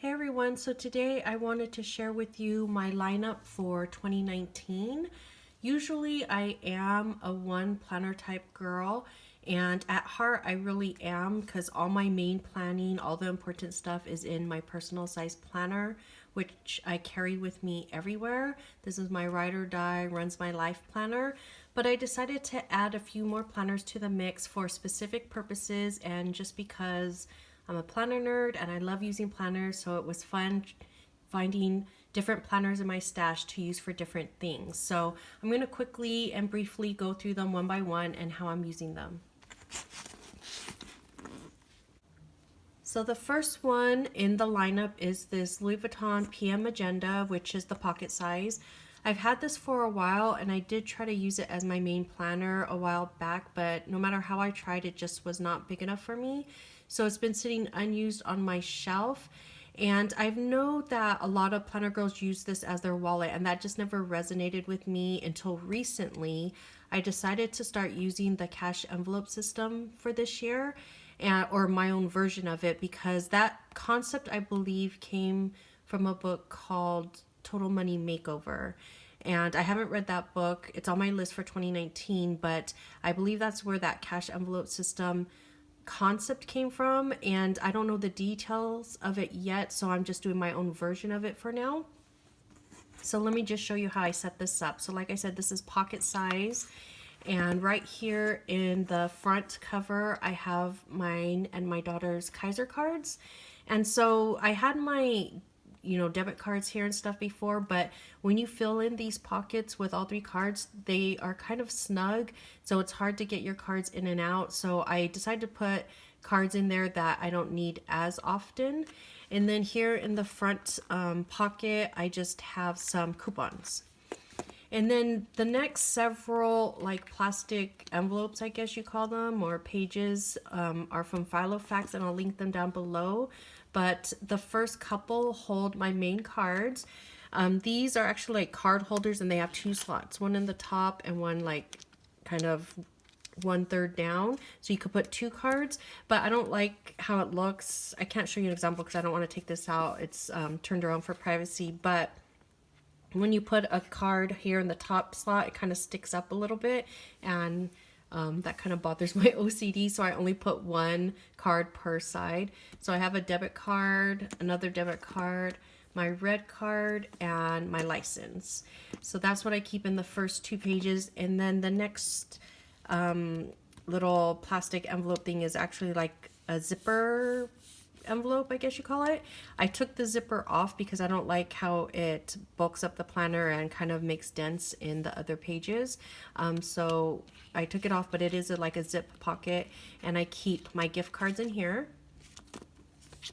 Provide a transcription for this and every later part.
Hey everyone, so today I wanted to share with you my lineup for 2019. Usually I am a one planner type girl, and at heart I really am, because all my main planning, all the important stuff is in my personal size planner, which I carry with me everywhere. This is my ride or die, runs my life planner. But I decided to add a few more planners to the mix for specific purposes and just because I'm a planner nerd and I love using planners, so it was fun finding different planners in my stash to use for different things. So I'm going to quickly and briefly go through them one by one and how I'm using them. So the first one in the lineup is this Louboutin PM Agenda, which is the pocket size. I've had this for a while and I did try to use it as my main planner a while back, but no matter how I tried, it just was not big enough for me. So it's been sitting unused on my shelf. And I know that a lot of planner girls use this as their wallet, and that just never resonated with me until recently. I decided to start using the cash envelope system for this year, or my own version of it, because that concept, I believe, came from a book called Total Money Makeover. And I haven't read that book. It's on my list for 2019, but I believe that's where that cash envelope system concept came from, and I don't know the details of it yet, so I'm just doing my own version of it for now. So let me just show you how I set this up. So like I said, this is pocket size, and right here in the front cover I have mine and my daughter's Kaiser cards. And so I had my debit cards here and stuff before, but when you fill in these pockets with all three cards, they are kind of snug, so it's hard to get your cards in and out. So I decided to put cards in there that I don't need as often. And then here in the front pocket, I just have some coupons. And then the next several like plastic envelopes, I guess you call them, or pages, are from Filofax, and I'll link them down below. But the first couple hold my main cards. These are actually like card holders, and they have two slots, one in the top and one like kind of 1/3 down. So you could put two cards, but I don't like how it looks. I can't show you an example because I don't want to take this out. It's turned around for privacy, but when you put a card here in the top slot, it kind of sticks up a little bit, and that kind of bothers my OCD, so I only put one card per side. So I have a debit card, another debit card, my red card, and my license. So that's what I keep in the first two pages. And then the next little plastic envelope thing is actually like a zipper envelope, I guess you call it. I took the zipper off because I don't like how it bulks up the planner and kind of makes dents in the other pages. So I took it off, but it is like a zip pocket, and I keep my gift cards in here.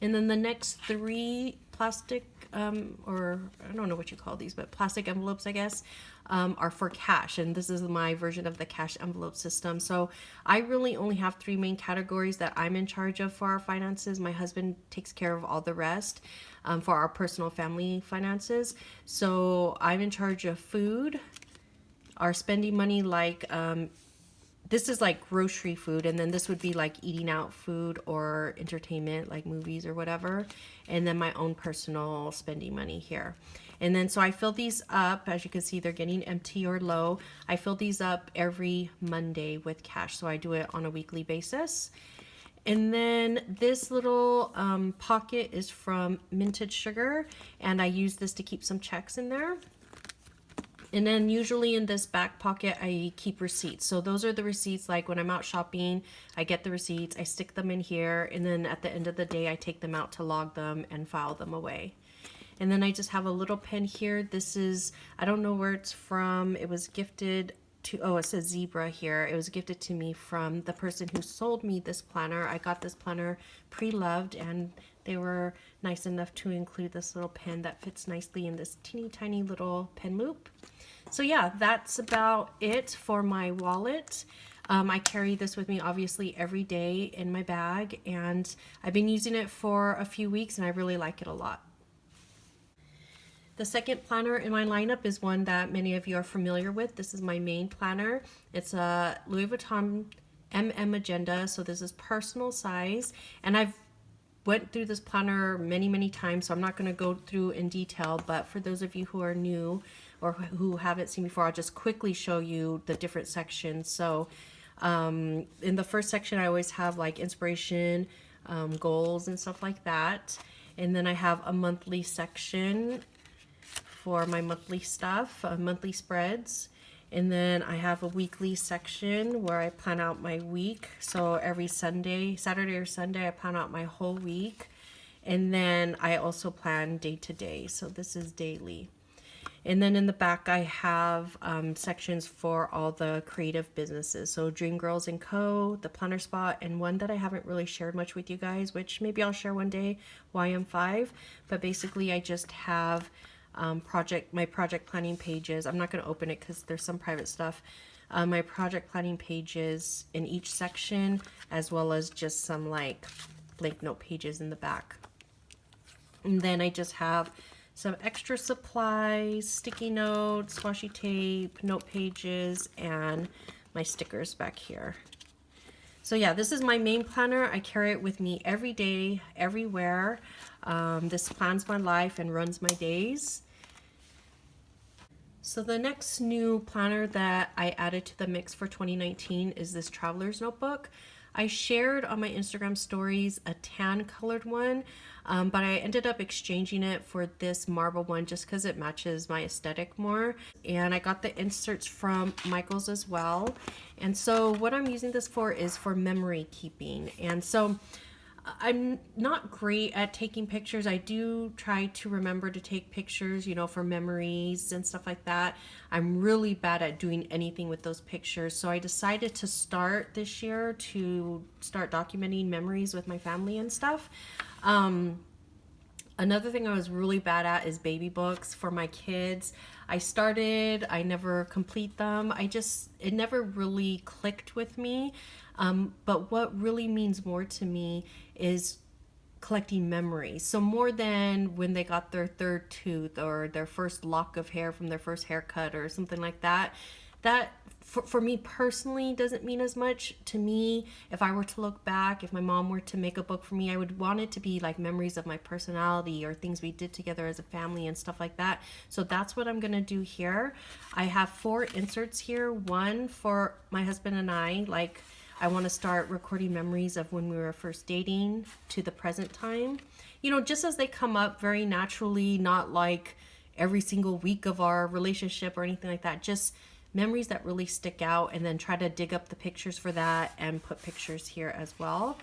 And then the next three plastic, or I don't know what you call these, but plastic envelopes, I guess, are for cash. And this is my version of the cash envelope system. So I really only have three main categories that I'm in charge of for our finances. My husband takes care of all the rest for our personal family finances. So I'm in charge of food, our spending money, like this is like grocery food, and then this would be like eating out food or entertainment, like movies or whatever, and then my own personal spending money here. And then so I fill these up. As you can see, they're getting empty or low. I fill these up every Monday with cash, so I do it on a weekly basis. And then this little pocket is from Minted Sugar, and I use this to keep some checks in there. And then usually in this back pocket, I keep receipts. So those are the receipts, like when I'm out shopping, I get the receipts, I stick them in here, and then at the end of the day, I take them out to log them and file them away. And then I just have a little pen here. This is, I don't know where it's from. It was gifted to, oh, it says Zebra here. It was gifted to me from the person who sold me this planner. I got this planner pre-loved, and they were nice enough to include this little pen that fits nicely in this teeny tiny little pen loop. So yeah, that's about it for my wallet. I carry this with me obviously every day in my bag, and I've been using it for a few weeks and I really like it a lot. The second planner in my lineup is one that many of you are familiar with. This is my main planner. It's a Louboutin MM Agenda, so this is personal size, and I've went through this planner many times, so I'm not going to go through in detail, but for those of you who are new or who haven't seen before, I'll just quickly show you the different sections. So in the first section, I always have like inspiration, goals and stuff like that. And then I have a monthly section for my monthly stuff, monthly spreads. And then I have a weekly section where I plan out my week. So every Sunday, Saturday or Sunday, I plan out my whole week. And then I also plan day to day. So this is daily. And then in the back, I have sections for all the creative businesses. So Dream Girls & Co., the Planner Spot, and one that I haven't really shared much with you guys, which maybe I'll share one day, YM5. But basically, I just have my project planning pages. I'm not going to open it because there's some private stuff. My project planning pages in each section, as well as just some like blank note pages in the back. And then I just have some extra supplies, sticky notes, washi tape, note pages, and my stickers back here. So yeah, this is my main planner. I carry it with me every day, everywhere. This plans my life and runs my days. So the next new planner that I added to the mix for 2019 is this traveler's notebook. I shared on my Instagram stories a tan colored one, but I ended up exchanging it for this marble one just because it matches my aesthetic more. And I got the inserts from Michael's as well. And so what I'm using this for is for memory keeping. And so I'm not great at taking pictures. I do try to remember to take pictures, you know, for memories and stuff like that. I'm really bad at doing anything with those pictures. So I decided to start this year to start documenting memories with my family and stuff. Another thing I was really bad at is baby books for my kids. I never complete them. It never really clicked with me. But what really means more to me is collecting memories. So more than when they got their third tooth or their first lock of hair from their first haircut or something like that, that for me personally doesn't mean as much to me. If I were to look back, if my mom were to make a book for me, I would want it to be like memories of my personality or things we did together as a family and stuff like that. So that's what I'm gonna do here. I have 4 inserts here. One for my husband and I, like I want to start recording memories of when we were first dating to the present time. You know, just as they come up very naturally, not like every single week of our relationship or anything like that. Just memories that really stick out, and then try to dig up the pictures for that and put pictures here as well.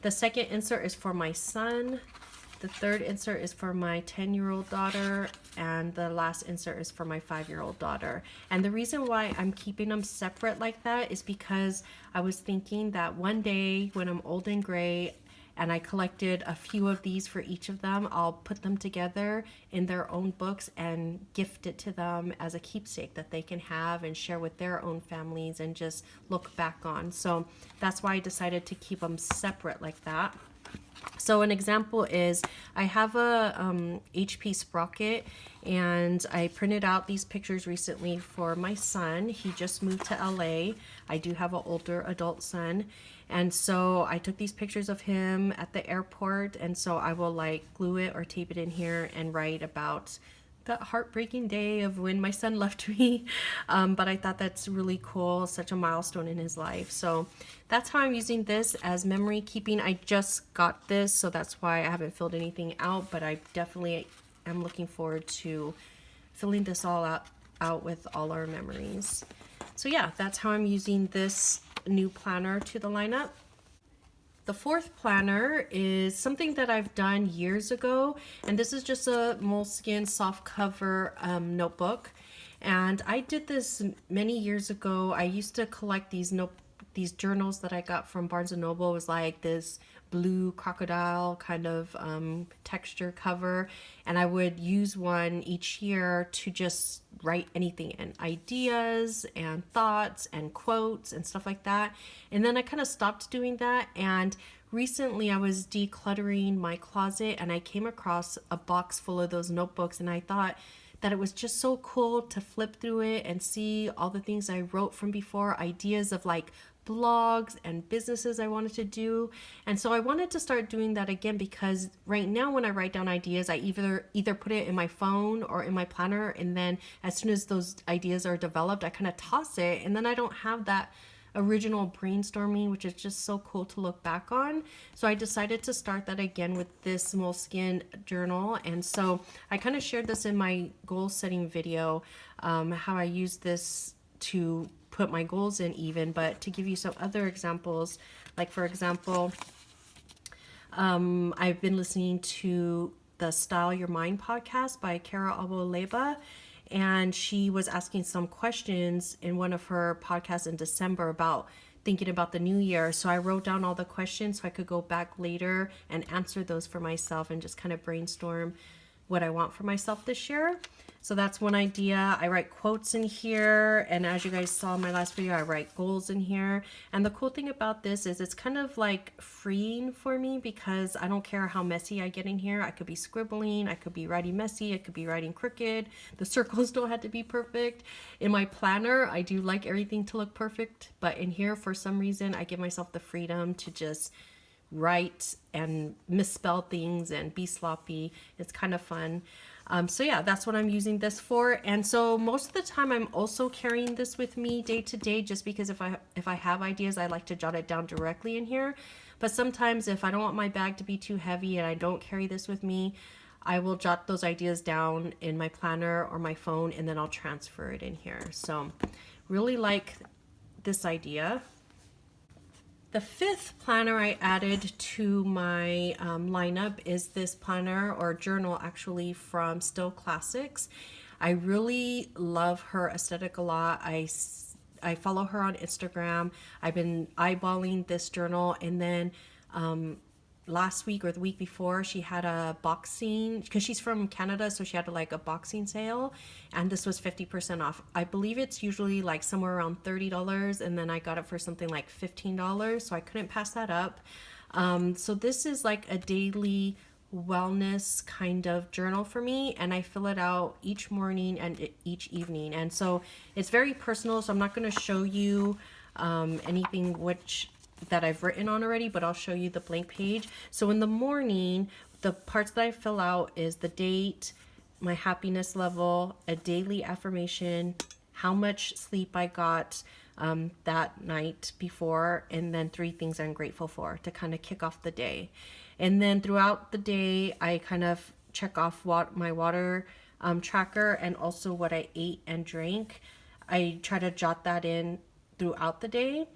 The second insert is for my son. The third insert is for my 10-year-old daughter, and the last insert is for my 5-year-old daughter. And the reason why I'm keeping them separate like that is because I was thinking that one day when I'm old and gray and I collected a few of these for each of them, I'll put them together in their own books and gift it to them as a keepsake that they can have and share with their own families and just look back on. So that's why I decided to keep them separate like that. So an example is I have a HP sprocket, and I printed out these pictures recently for my son. He just moved to LA. I do have an older adult son, and so I took these pictures of him at the airport, and so I will like glue it or tape it in here and write about that heartbreaking day of when my son left me. But I thought that's really cool, such a milestone in his life. So that's how I'm using this as memory keeping. I just got this, so that's why I haven't filled anything out, but I definitely am looking forward to filling this all out with all our memories. So yeah, that's how I'm using this new planner to the lineup. The fourth planner is something that I've done years ago, and this is just a Moleskine soft cover notebook. And I did this many years ago. I used to collect these journals that I got from Barnes & Noble. It was like this blue crocodile kind of texture cover, and I would use one each year to just write anything in, ideas and thoughts and quotes and stuff like that. And then I kind of stopped doing that, and recently I was decluttering my closet and I came across a box full of those notebooks, and I thought that it was just so cool to flip through it and see all the things I wrote from before, ideas of like blogs and businesses I wanted to do. And so I wanted to start doing that again, because right now when I write down ideas, I either put it in my phone or in my planner, and then as soon as those ideas are developed, I kind of toss it, and then I don't have that original brainstorming, which is just so cool to look back on. So I decided to start that again with this Moleskine journal. And so I kind of shared this in my goal setting video, how I use this to put my goals in even. But to give you some other examples, like for example, I've been listening to the Style Your Mind podcast by Kara Albo-Leba, and she was asking some questions in one of her podcasts in December about thinking about the new year. So I wrote down all the questions so I could go back later and answer those for myself and just kind of brainstorm what I want for myself this year. So that's one idea. I write quotes in here, and as you guys saw in my last video, I write goals in here. And the cool thing about this is it's kind of like freeing for me, because I don't care how messy I get in here. I could be scribbling, I could be writing messy, I could be writing crooked. The circles don't have to be perfect. In my planner, I do like everything to look perfect, but in here, for some reason, I give myself the freedom to just write and misspell things and be sloppy. It's kind of fun. So yeah, that's what I'm using this for. And so most of the time I'm also carrying this with me day to day, just because if I have ideas, I like to jot it down directly in here. But sometimes if I don't want my bag to be too heavy and I don't carry this with me, I will jot those ideas down in my planner or my phone, and then I'll transfer it in here. So really like this idea. The fifth planner I added to my lineup is this planner, or journal actually, from Still Classics. I really love her aesthetic a lot. I follow her on Instagram. I've been eyeballing this journal, and then last week or the week before, she had a boxing, because she's from Canada, so she had like a boxing sale, and this was 50% off. I believe it's usually like somewhere around $30, and then I got it for something like $15, so I couldn't pass that up. So this is like a daily wellness kind of journal for me, and I fill it out each morning and each evening. And so it's very personal, so I'm not going to show you anything that I've written on already, but I'll show you the blank page. So in the morning, the parts that I fill out is the date, my happiness level, a daily affirmation, how much sleep I got that night before, and then 3 things I'm grateful for to kind of kick off the day. And then throughout the day, I kind of check off my water tracker, and also what I ate and drank. I try to jot that in throughout the day.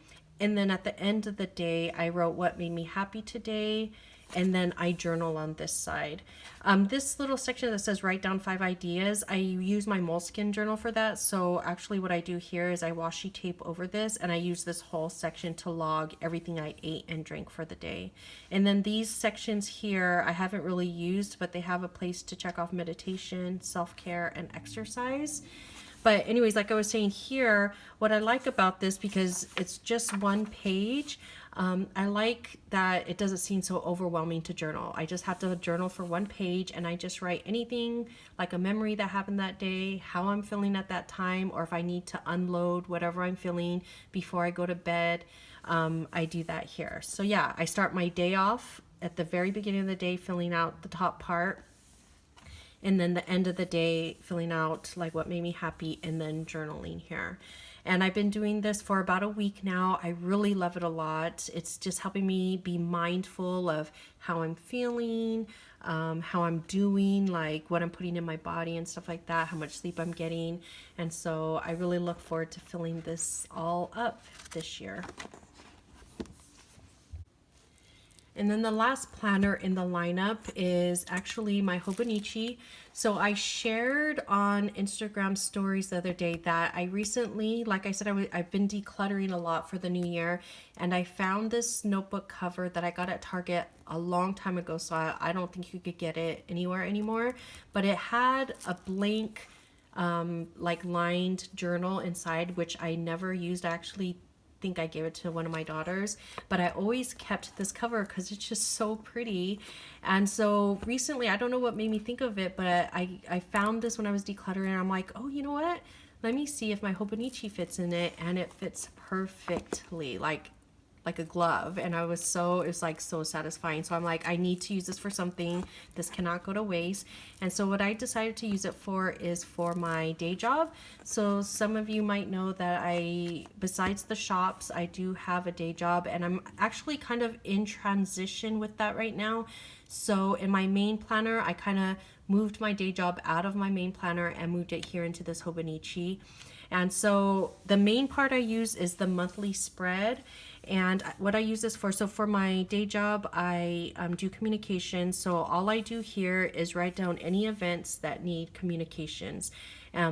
And then at the end of the day, I wrote what made me happy today, and then I journal on this side. This little section that says write down 5 ideas, I use my Moleskine journal for that. So actually what I do here is I washi tape over this, and I use this whole section to log everything I ate and drank for the day. And then these sections here I haven't really used, but they have a place to check off meditation, self-care, and exercise. But anyways, like I was saying here, what I like about this, because it's just one page, I like that it doesn't seem so overwhelming to journal. I just have to journal for one page, and I just write anything, like a memory that happened that day, how I'm feeling at that time, or if I need to unload whatever I'm feeling before I go to bed, I do that here. So yeah, I start my day off at the very beginning of the day, filling out the top part, and then the end of the day filling out like what made me happy, and then journaling here. And I've been doing this for about a week now. I really love it a lot. It's just helping me be mindful of how I'm feeling, how I'm doing, like what I'm putting in my body and stuff like that, how much sleep I'm getting. And so I really look forward to filling this all up this year. And then the last planner in the lineup is actually my Hobonichi. So I shared on Instagram stories the other day that I recently, like I said, I've been decluttering a lot for the new year, and I found this notebook cover that I got at Target a long time ago, so I don't think you could get it anywhere anymore, but it had a blank like lined journal inside, which I never used. I actually think I gave it to one of my daughters, but I always kept this cover because it's just so pretty. And so recently, I don't know what made me think of it, but I found this when I was decluttering, and I'm like, oh, you know what? let me see if my Hobonichi fits in it, and it fits perfectly, like a glove. And it was like so satisfying. So I'm like, I need to use this for something. This cannot go to waste. And so what I decided to use it for is for my day job. So some of you might know that besides the shops, I do have a day job, and I'm actually kind of in transition with that right now. So in my main planner, I kind of moved my day job out of my main planner and moved it here into this Hobonichi. And so the main part I use is the monthly spread. And what I use this for, so for my day job, I do communications. So all I do here is write down any events that need communications.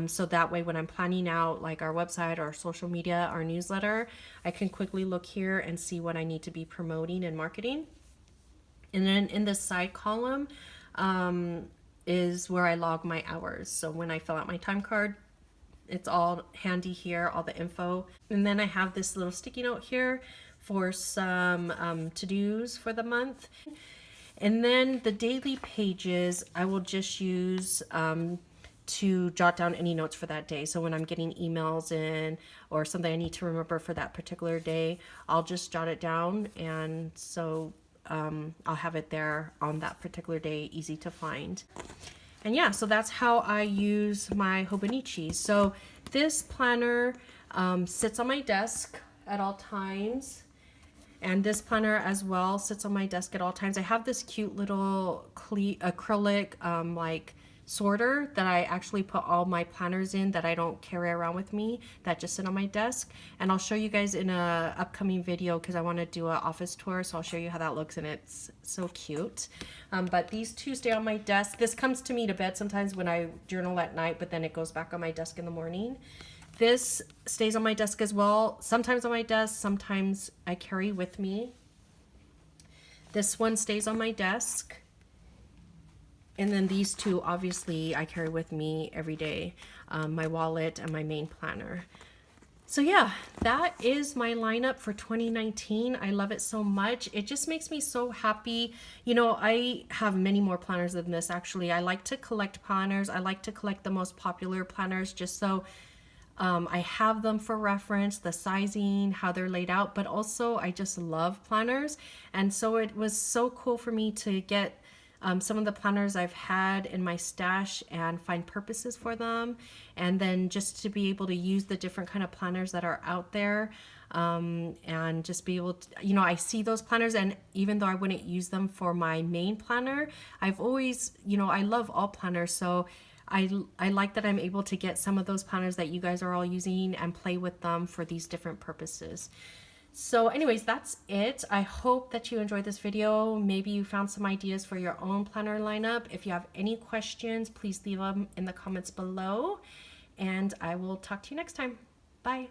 So that way when I'm planning out like our website, our social media, our newsletter, I can quickly look here and see what I need to be promoting and marketing. And then in the side column is where I log my hours. So when I fill out my time card, it's all handy here, all the info. And then I have this little sticky note here for some to-dos for the month. And then the daily pages I will just use to jot down any notes for that day. So when I'm getting emails in or something I need to remember for that particular day, I'll just jot it down. And so I'll have it there on that particular day, easy to find. And yeah, so that's how I use my Hobonichi. So this planner sits on my desk at all times. And this planner as well sits on my desk at all times. I have this cute little acrylic like sorter that I actually put all my planners in that I don't carry around with me, that just sit on my desk. And I'll show you guys in a upcoming video because I want to do an office tour, so I'll show you how that looks, and it's so cute. But these two stay on my desk. This comes to me to bed sometimes when I journal at night, but then it goes back on my desk in the morning. This stays on my desk as well, sometimes on my desk, sometimes I carry with me. This one stays on my desk. And then these two, obviously, I carry with me every day, my wallet and my main planner. So yeah, that is my lineup for 2019. I love it so much. It just makes me so happy. You know, I have many more planners than this, actually. I like to collect planners. I like to collect the most popular planners just so I have them for reference, the sizing, how they're laid out, but also I just love planners. And so it was so cool for me to get some of the planners I've had in my stash and find purposes for them. And then just to be able to use the different kind of planners that are out there and just be able to, you know, I see those planners, and even though I wouldn't use them for my main planner, I've always, you know, I love all planners. So I like that I'm able to get some of those planners that you guys are all using and play with them for these different purposes. So anyways, that's it. I hope that you enjoyed this video. Maybe you found some ideas for your own planner lineup. If you have any questions, please leave them in the comments below, and I will talk to you next time. Bye.